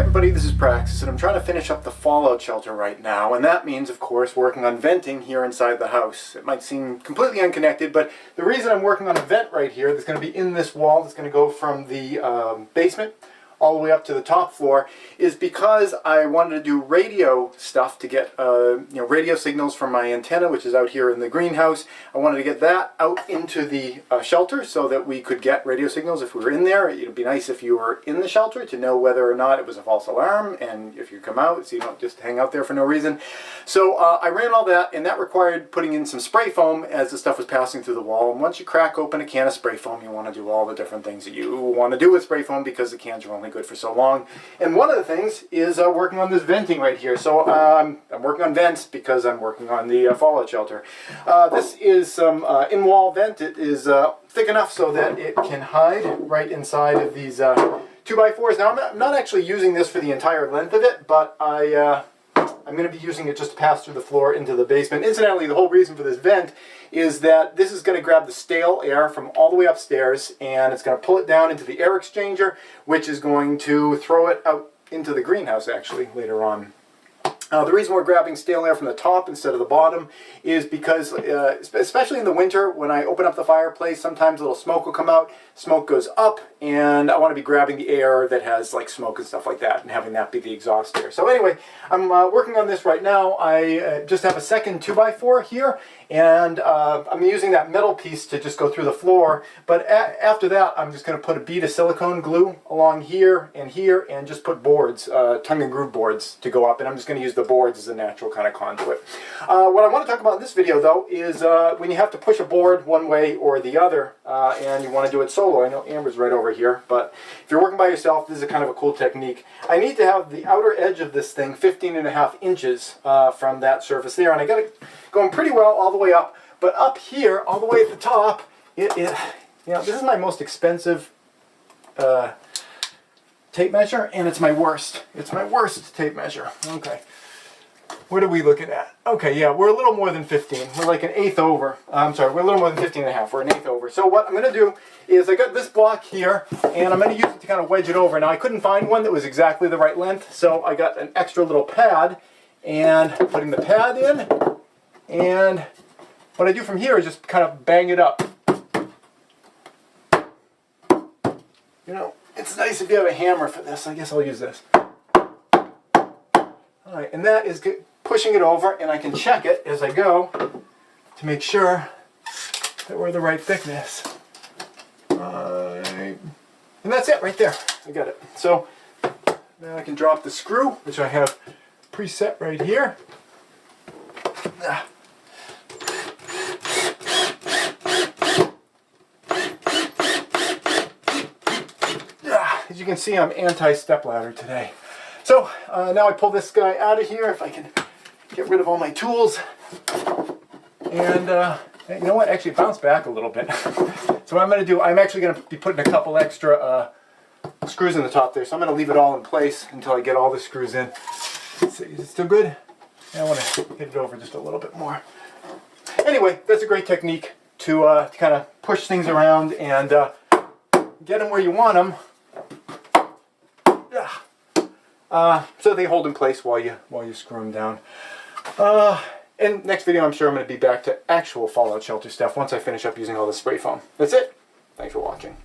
everybody, this is Praxis, and I'm trying to finish up the fallout shelter right now, and that means, of course, working on venting here inside the house. It might seem completely unconnected, but the reason I'm working on a vent right here that's going to be in this wall, that's going to go from the basement all the way up to the top floor, is because I wanted to do radio stuff to get radio signals from my antenna, which is out here in the greenhouse. I wanted to get that out into the shelter so that we could get radio signals if we were in there. It would be nice if you were in the shelter to know whether or not it was a false alarm, and if you come out so you don't just hang out there for no reason. So I ran all that, and that required putting in some spray foam as the stuff was passing through the wall. And once you crack open a can of spray foam, you want to do all the different things that you want to do with spray foam, because the cans are only good for so long. And one of the things is working on this venting right here. So I'm working on vents because I'm working on the fallout shelter. This is some in-wall vent. It is thick enough so that it can hide right inside of these 2x4s. Now I'm not actually using this for the entire length of it, but I'm going to be using it just to pass through the floor into the basement. Incidentally, the whole reason for this vent is that this is going to grab the stale air from all the way upstairs, and it's going to pull it down into the air exchanger, which is going to throw it out into the greenhouse actually later on. The reason we're grabbing stale air from the top instead of the bottom is because, especially in the winter, when I open up the fireplace, sometimes a little smoke will come out. Smoke goes up, and I want to be grabbing the air that has like smoke and stuff like that, and having that be the exhaust air. So anyway, I'm working on this right now. I just have a second 2x4 here, and I'm using that metal piece to just go through the floor. But after that, I'm just going to put a bead of silicone glue along here, and just put boards, tongue and groove boards, to go up. And I'm just going to use the boards as a natural kind of conduit. What I want to talk about in this video, though, is when you have to push a board one way or the other, and you want to do it solo. I know Amber's right over here, but if you're working by yourself, this is kind of a cool technique. I need to have the outer edge of this thing 15.5 inches from that surface there, and I got it going pretty well all the way up. But up here, all the way at the top, this is my most expensive tape measure, and it's my worst. It's my worst tape measure. Okay. What are we looking at? Okay, yeah, we're a little more than 15. We're like an eighth over. I'm sorry, we're a little more than 15.5. We're an eighth over. So what I'm going to do is I got this block here, and I'm going to use it to kind of wedge it over. Now, I couldn't find one that was exactly the right length, so I got an extra little pad, and putting the pad in, and what I do from here is just kind of bang it up. You know, it's nice if you have a hammer for this. I guess I'll use this. All right, and that is pushing it over, and I can check it as I go to make sure that we're the right thickness. And that's it right there. I got it. So now I can drop the screw, which I have preset right here. As you can see, I'm anti-stepladder today. So now I pull this guy out of here, if I can get rid of all my tools. And you know what? Actually, it bounced back a little bit. So what I'm going to do, I'm actually going to be putting a couple extra screws in the top there. So I'm going to leave it all in place until I get all the screws in. Let's see, is it still good? I want to hit it over just a little bit more. Anyway, that's a great technique to kind of push things around and get them where you want them. So they hold in place while you screw them down. And next video, I'm sure I'm going to be back to actual fallout shelter stuff once I finish up using all the spray foam. That's it. Thanks for watching.